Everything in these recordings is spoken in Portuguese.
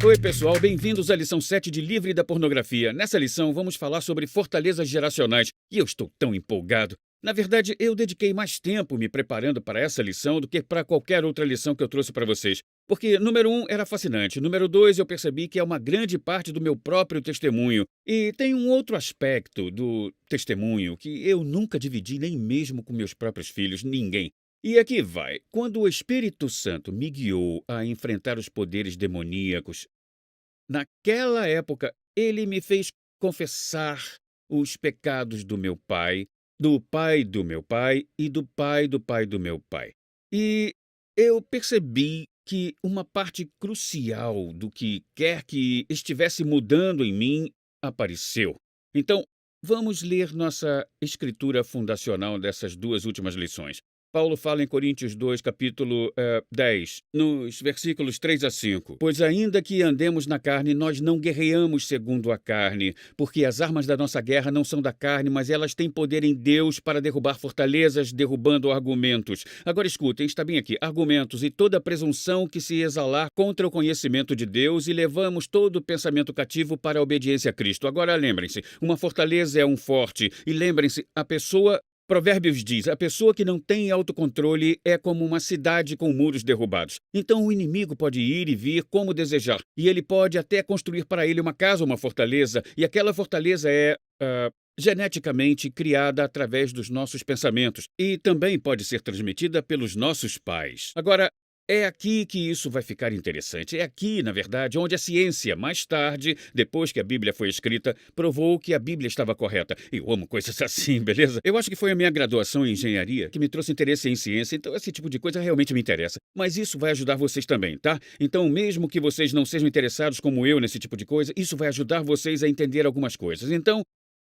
Oi, pessoal, bem-vindos à lição 7 de Livre da Pornografia. Nessa lição, vamos falar sobre fortalezas geracionais e eu estou tão empolgado. Na verdade, eu dediquei mais tempo me preparando para essa lição do que para qualquer outra lição que eu trouxe para vocês. Porque, número 1, era fascinante. Número 2, eu percebi que é uma grande parte do meu próprio testemunho. E tem um outro aspecto do testemunho que eu nunca dividi nem mesmo com meus próprios filhos, ninguém. E aqui vai. Quando o Espírito Santo me guiou a enfrentar os poderes demoníacos, naquela época, ele me fez confessar os pecados do pai do meu pai e do pai do pai do meu pai. E eu percebi que uma parte crucial do que quer que estivesse mudando em mim apareceu. Então, vamos ler nossa escritura fundacional dessas duas últimas lições. Paulo fala em Coríntios 2, capítulo 10, nos versículos 3 a 5. Pois ainda que andemos na carne, nós não guerreamos segundo a carne, porque as armas da nossa guerra não são da carne, mas elas têm poder em Deus para derrubar fortalezas, derrubando argumentos. Agora escutem, está bem aqui, argumentos e toda presunção que se exalar contra o conhecimento de Deus e levamos todo o pensamento cativo para a obediência a Cristo. Agora lembrem-se, uma fortaleza é um forte, e lembrem-se, Provérbios diz, a pessoa que não tem autocontrole é como uma cidade com muros derrubados. Então o inimigo pode ir e vir como desejar, e ele pode até construir para ele uma casa ou uma fortaleza, e aquela fortaleza é geneticamente criada através dos nossos pensamentos, e também pode ser transmitida pelos nossos pais. Agora, é aqui que isso vai ficar interessante. É aqui, na verdade, onde a ciência, mais tarde, depois que a Bíblia foi escrita, provou que a Bíblia estava correta. Eu amo coisas assim, beleza? Eu acho que foi a minha graduação em engenharia que me trouxe interesse em ciência, então esse tipo de coisa realmente me interessa. Mas isso vai ajudar vocês também, tá? Então, mesmo que vocês não sejam interessados como eu nesse tipo de coisa, isso vai ajudar vocês a entender algumas coisas. Então,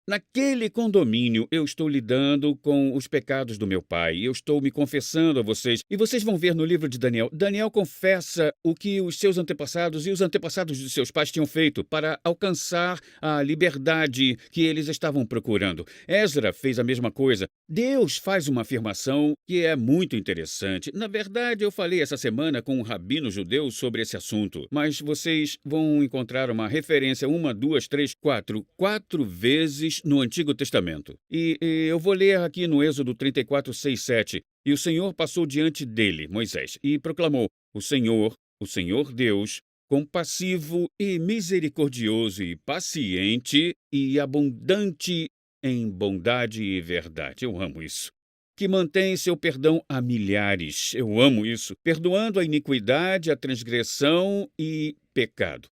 naquele condomínio, eu estou lidando com os pecados do meu pai. Eu estou me confessando a vocês. E vocês vão ver no livro de Daniel. Daniel confessa o que os seus antepassados e os antepassados de seus pais tinham feito para alcançar a liberdade que eles estavam procurando. Ezra fez a mesma coisa. Deus faz uma afirmação que é muito interessante. Na verdade, eu falei essa semana com um rabino judeu sobre esse assunto. Mas vocês vão encontrar uma referência, uma, duas, três, quatro vezes no Antigo Testamento. E eu vou ler aqui no Êxodo 34, 6, 7. E o Senhor passou diante dele, Moisés, e proclamou: o Senhor Deus, compassivo e misericordioso e paciente e abundante em bondade e verdade. Eu amo isso. Que mantém seu perdão a milhares. Eu amo isso. Perdoando a iniquidade, a transgressão e pecado,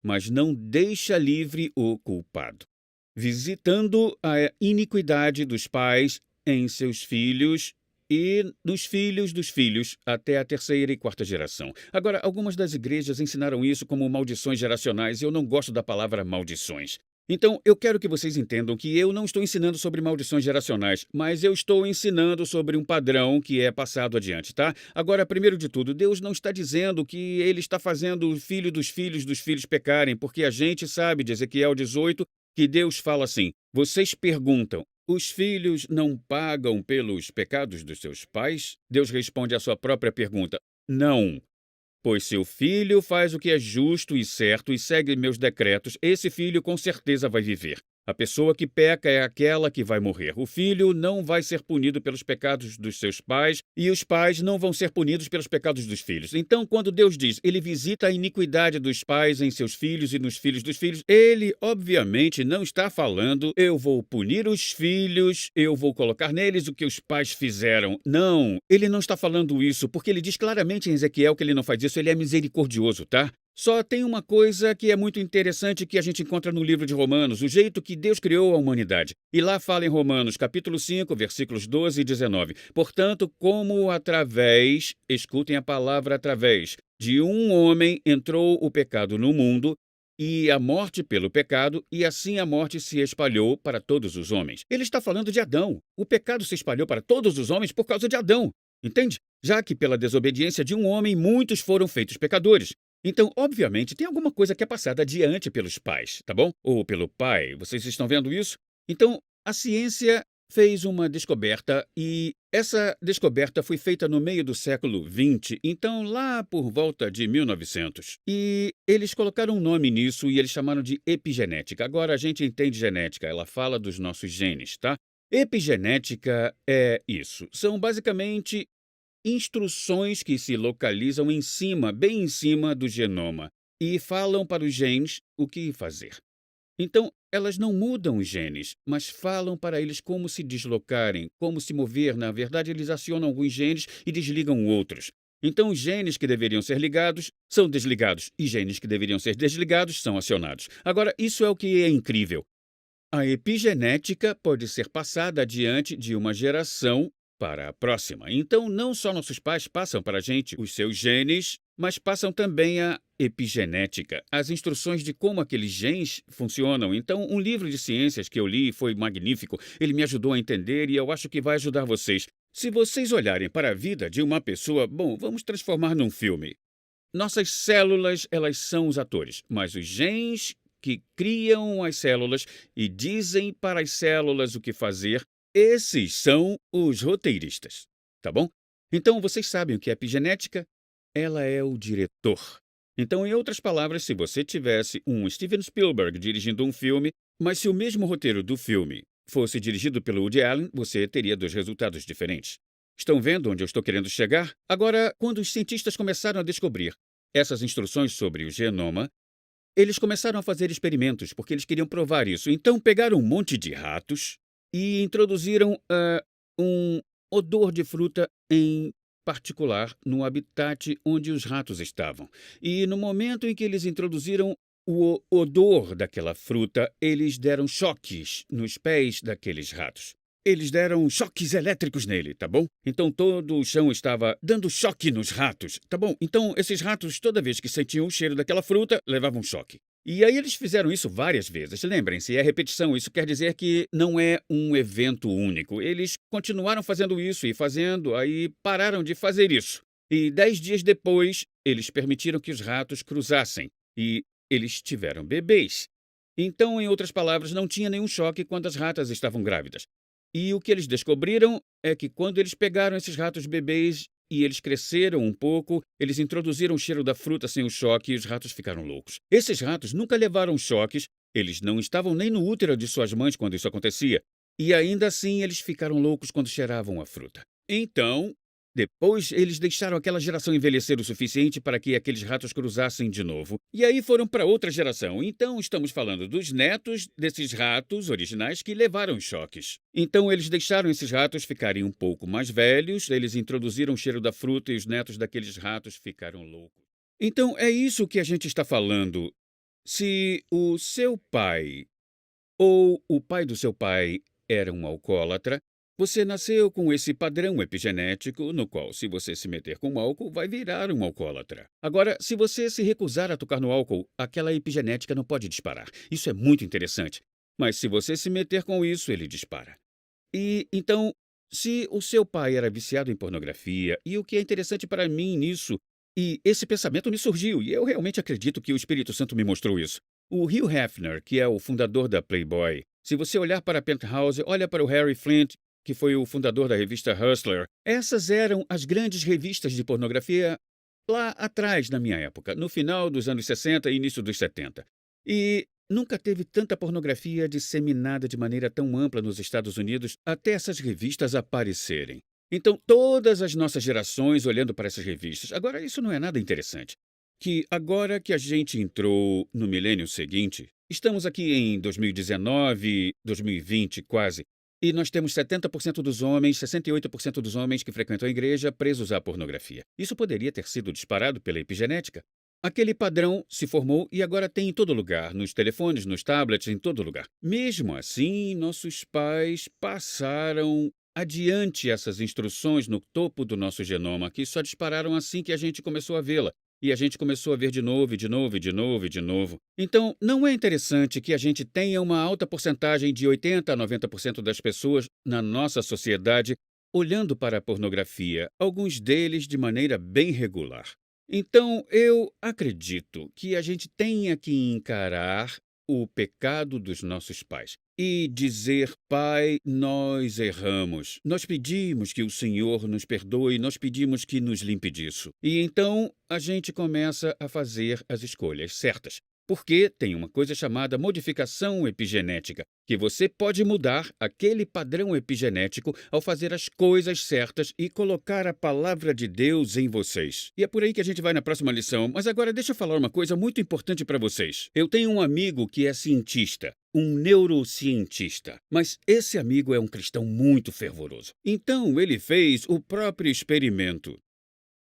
mas não deixa livre o culpado, visitando a iniquidade dos pais em seus filhos e nos filhos dos filhos, até a terceira e quarta geração. Agora, algumas das igrejas ensinaram isso como maldições geracionais, e eu não gosto da palavra maldições. Então, eu quero que vocês entendam que eu não estou ensinando sobre maldições geracionais, mas eu estou ensinando sobre um padrão que é passado adiante, tá? Agora, primeiro de tudo, Deus não está dizendo que ele está fazendo o filho dos filhos pecarem, porque a gente sabe de Ezequiel 18 que Deus fala assim: vocês perguntam, os filhos não pagam pelos pecados dos seus pais? Deus responde à sua própria pergunta: não. Pois se o filho faz o que é justo e certo e segue meus decretos, esse filho com certeza vai viver. A pessoa que peca é aquela que vai morrer. O filho não vai ser punido pelos pecados dos seus pais e os pais não vão ser punidos pelos pecados dos filhos. Então, quando Deus diz, ele visita a iniquidade dos pais em seus filhos e nos filhos dos filhos, ele obviamente não está falando, eu vou punir os filhos, eu vou colocar neles o que os pais fizeram. Não, ele não está falando isso, porque ele diz claramente em Ezequiel que ele não faz isso, ele é misericordioso, tá? Só tem uma coisa que é muito interessante que a gente encontra no livro de Romanos, o jeito que Deus criou a humanidade. E lá fala em Romanos, capítulo 5, versículos 12 e 19. Portanto, como escutem a palavra através, de um homem entrou o pecado no mundo, e a morte pelo pecado, e assim a morte se espalhou para todos os homens. Ele está falando de Adão. O pecado se espalhou para todos os homens por causa de Adão. Entende? Já que pela desobediência de um homem, muitos foram feitos pecadores. Então, obviamente, tem alguma coisa que é passada adiante pelos pais, tá bom? Ou pelo pai. Vocês estão vendo isso? Então, a ciência fez uma descoberta e essa descoberta foi feita no meio do século XX, então lá por volta de 1900. E eles colocaram um nome nisso e eles chamaram de epigenética. Agora a gente entende genética, ela fala dos nossos genes, tá? Epigenética é isso. São basicamente instruções que se localizam em cima, bem em cima do genoma, e falam para os genes o que fazer. Então, elas não mudam os genes, mas falam para eles como se deslocarem, como se mover. Na verdade, eles acionam alguns genes e desligam outros. Então, os genes que deveriam ser ligados são desligados e genes que deveriam ser desligados são acionados. Agora, isso é o que é incrível. A epigenética pode ser passada adiante de uma geração para a próxima. Então, não só nossos pais passam para a gente os seus genes, mas passam também a epigenética, as instruções de como aqueles genes funcionam. Então, um livro de ciências que eu li foi magnífico. Ele me ajudou a entender e eu acho que vai ajudar vocês. Se vocês olharem para a vida de uma pessoa, bom, vamos transformar num filme. Nossas células, elas são os atores, mas os genes que criam as células e dizem para as células o que fazer, esses são os roteiristas, tá bom? Então, vocês sabem o que é epigenética? Ela é o diretor. Então, em outras palavras, se você tivesse um Steven Spielberg dirigindo um filme, mas se o mesmo roteiro do filme fosse dirigido pelo Woody Allen, você teria dois resultados diferentes. Estão vendo onde eu estou querendo chegar? Agora, quando os cientistas começaram a descobrir essas instruções sobre o genoma, eles começaram a fazer experimentos, porque eles queriam provar isso. Então, pegaram um monte de ratos e introduziram um odor de fruta em particular no habitat onde os ratos estavam. E no momento em que eles introduziram o odor daquela fruta, eles deram choques nos pés daqueles ratos. Eles deram choques elétricos nele, tá bom? Então todo o chão estava dando choque nos ratos, tá bom? Então esses ratos, toda vez que sentiam o cheiro daquela fruta, levavam choque. E aí eles fizeram isso várias vezes. Lembrem-se, é repetição. Isso quer dizer que não é um evento único. Eles continuaram fazendo isso e fazendo, aí pararam de fazer isso. E 10 dias depois, eles permitiram que os ratos cruzassem. E eles tiveram bebês. Então, em outras palavras, não tinha nenhum choque quando as ratas estavam grávidas. E o que eles descobriram é que quando eles pegaram esses ratos bebês e eles cresceram um pouco, eles introduziram o cheiro da fruta sem o choque e os ratos ficaram loucos. Esses ratos nunca levaram choques, eles não estavam nem no útero de suas mães quando isso acontecia, e ainda assim eles ficaram loucos quando cheiravam a fruta. Então, depois eles deixaram aquela geração envelhecer o suficiente para que aqueles ratos cruzassem de novo. E aí foram para outra geração. Então estamos falando dos netos desses ratos originais que levaram os choques. Então eles deixaram esses ratos ficarem um pouco mais velhos, eles introduziram o cheiro da fruta e os netos daqueles ratos ficaram loucos. Então é isso que a gente está falando. Se o seu pai ou o pai do seu pai era um alcoólatra, você nasceu com esse padrão epigenético no qual, se você se meter com álcool, vai virar um alcoólatra. Agora, se você se recusar a tocar no álcool, aquela epigenética não pode disparar. Isso é muito interessante. Mas se você se meter com isso, ele dispara. E então, se o seu pai era viciado em pornografia, e o que é interessante para mim nisso, e esse pensamento me surgiu, e eu realmente acredito que o Espírito Santo me mostrou isso. O Hugh Hefner, que é o fundador da Playboy, se você olhar para a Penthouse, olha para o Harry Flint, que foi o fundador da revista Hustler, essas eram as grandes revistas de pornografia lá atrás, na minha época, no final dos anos 60 e início dos 70. E nunca teve tanta pornografia disseminada de maneira tão ampla nos Estados Unidos até essas revistas aparecerem. Então, todas as nossas gerações olhando para essas revistas. Agora, isso não é nada interessante. Que agora que a gente entrou no milênio seguinte, estamos aqui em 2019, 2020 quase, e nós temos 70% dos homens, 68% dos homens que frequentam a igreja presos à pornografia. Isso poderia ter sido disparado pela epigenética. Aquele padrão se formou e agora tem em todo lugar, nos telefones, nos tablets, em todo lugar. Mesmo assim, nossos pais passaram adiante essas instruções no topo do nosso genoma, que só dispararam assim que a gente começou a vê-la. E a gente começou a ver de novo, e de novo, e de novo, e de novo. Então, não é interessante que a gente tenha uma alta porcentagem de 80 a 90% das pessoas na nossa sociedade olhando para a pornografia, alguns deles de maneira bem regular. Então, eu acredito que a gente tenha que encarar o pecado dos nossos pais. e dizer: Pai, nós erramos. Nós pedimos que o Senhor nos perdoe, nós pedimos que nos limpe disso. E então a gente começa a fazer as escolhas certas. Porque tem uma coisa chamada modificação epigenética, que você pode mudar aquele padrão epigenético ao fazer as coisas certas e colocar a palavra de Deus em vocês. E é por aí que a gente vai na próxima lição. Mas agora deixa eu falar uma coisa muito importante para vocês. Eu tenho um amigo que é cientista, um neurocientista, mas esse amigo é um cristão muito fervoroso. Então ele fez o próprio experimento.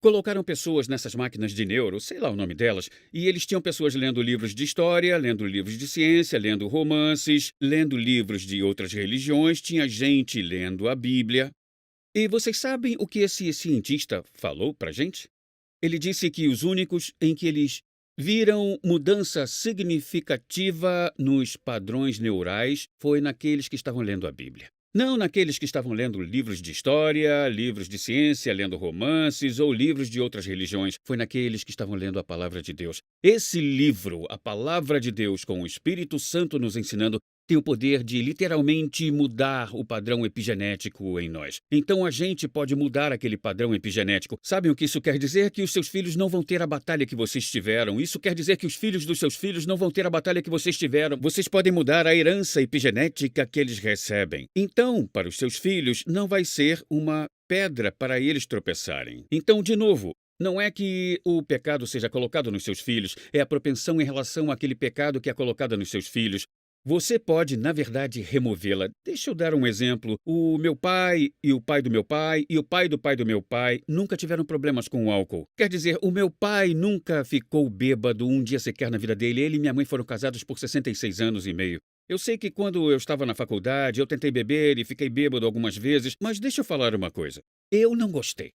Colocaram pessoas nessas máquinas de neuro, sei lá o nome delas, e eles tinham pessoas lendo livros de história, lendo livros de ciência, lendo romances, lendo livros de outras religiões, tinha gente lendo a Bíblia. E vocês sabem o que esse cientista falou pra gente? Ele disse que os únicos em que eles viram mudança significativa nos padrões neurais foi naqueles que estavam lendo a Bíblia. Não naqueles que estavam lendo livros de história, livros de ciência, lendo romances ou livros de outras religiões. Foi naqueles que estavam lendo a Palavra de Deus. Esse livro, a Palavra de Deus, com o Espírito Santo nos ensinando, tem o poder de literalmente mudar o padrão epigenético em nós. Então a gente pode mudar aquele padrão epigenético. Sabem o que isso quer dizer? Que os seus filhos não vão ter a batalha que vocês tiveram. Isso quer dizer que os filhos dos seus filhos não vão ter a batalha que vocês tiveram. Vocês podem mudar a herança epigenética que eles recebem. Então, para os seus filhos, não vai ser uma pedra para eles tropeçarem. Então, de novo, não é que o pecado seja colocado nos seus filhos, é a propensão em relação àquele pecado que é colocada nos seus filhos. Você pode, na verdade, removê-la. Deixa eu dar um exemplo. O meu pai e o pai do meu pai e o pai do meu pai nunca tiveram problemas com o álcool. Quer dizer, o meu pai nunca ficou bêbado um dia sequer na vida dele. Ele e minha mãe foram casados por 66 anos e meio. Eu sei que quando eu estava na faculdade, eu tentei beber e fiquei bêbado algumas vezes, mas deixa eu falar uma coisa. Eu não gostei.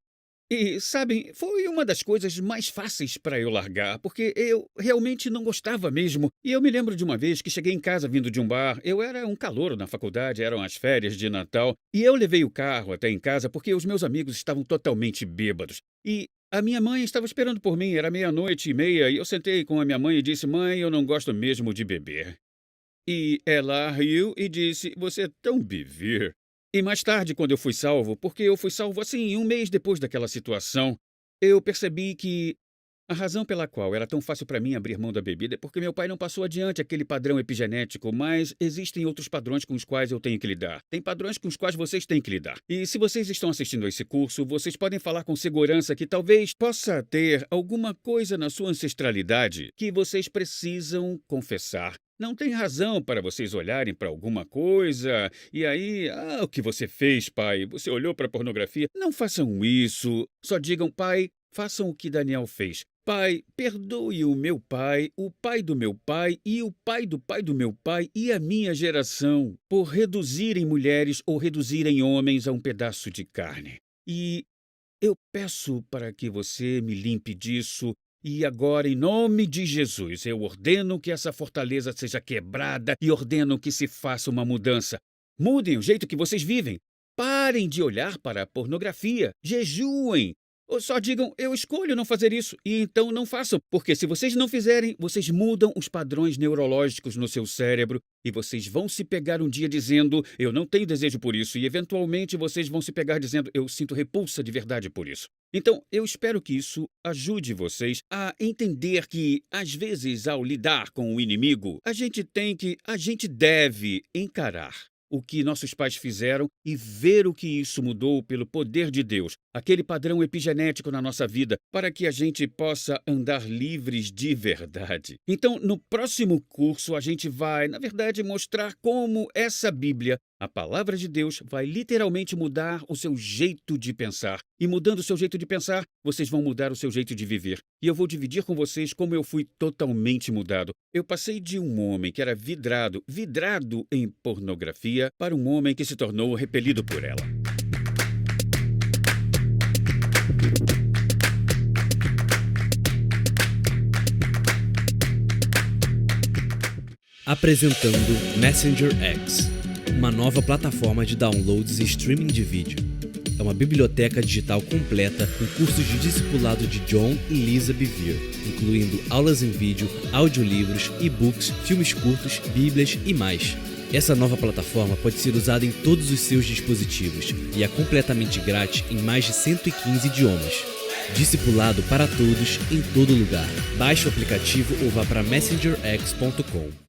E, sabem, foi uma das coisas mais fáceis para eu largar, porque eu realmente não gostava mesmo. E eu me lembro de uma vez que cheguei em casa vindo de um bar, eu era um calouro na faculdade, eram as férias de Natal, e eu levei o carro até em casa porque os meus amigos estavam totalmente bêbados. E a minha mãe estava esperando por mim, era 00:30, e eu sentei com a minha mãe e disse: Mãe, eu não gosto mesmo de beber. E ela riu e disse: Você é tão beber. E mais tarde, quando eu fui salvo, porque eu fui salvo assim, um mês depois daquela situação, eu percebi que a razão pela qual era tão fácil para mim abrir mão da bebida é porque meu pai não passou adiante aquele padrão epigenético, mas existem outros padrões com os quais eu tenho que lidar. Tem padrões com os quais vocês têm que lidar. E se vocês estão assistindo a esse curso, vocês podem falar com segurança que talvez possa ter alguma coisa na sua ancestralidade que vocês precisam confessar. Não tem razão para vocês olharem para alguma coisa e aí, o que você fez, pai? Você olhou para a pornografia? Não façam isso. Só digam: Pai, façam o que Daniel fez. Pai, perdoe o meu pai, o pai do meu pai e o pai do meu pai e a minha geração por reduzirem mulheres ou reduzirem homens a um pedaço de carne. E eu peço para que você me limpe disso. E agora, em nome de Jesus, eu ordeno que essa fortaleza seja quebrada e ordeno que se faça uma mudança. Mudem o jeito que vocês vivem. Parem de olhar para a pornografia. Jejuem. Ou só digam: eu escolho não fazer isso, e então não façam. Porque se vocês não fizerem, vocês mudam os padrões neurológicos no seu cérebro e vocês vão se pegar um dia dizendo: eu não tenho desejo por isso, e eventualmente vocês vão se pegar dizendo: eu sinto repulsa de verdade por isso. Então, eu espero que isso ajude vocês a entender que, às vezes, ao lidar com o inimigo, a gente deve encarar o que nossos pais fizeram e ver o que isso mudou pelo poder de Deus, aquele padrão epigenético na nossa vida, para que a gente possa andar livres de verdade. Então, no próximo curso, a gente vai, na verdade, mostrar como essa Bíblia, a palavra de Deus, vai literalmente mudar o seu jeito de pensar. E mudando o seu jeito de pensar, vocês vão mudar o seu jeito de viver. E eu vou dividir com vocês como eu fui totalmente mudado. Eu passei de um homem que era vidrado em pornografia, para um homem que se tornou repelido por ela. Apresentando Messenger X, uma nova plataforma de downloads e streaming de vídeo. É uma biblioteca digital completa com cursos de discipulado de John e Lisa Bevere, incluindo aulas em vídeo, audiolivros, e-books, filmes curtos, bíblias e mais. Essa nova plataforma pode ser usada em todos os seus dispositivos e é completamente grátis em mais de 115 idiomas. Discipulado para todos, em todo lugar. Baixe o aplicativo ou vá para messengerx.com.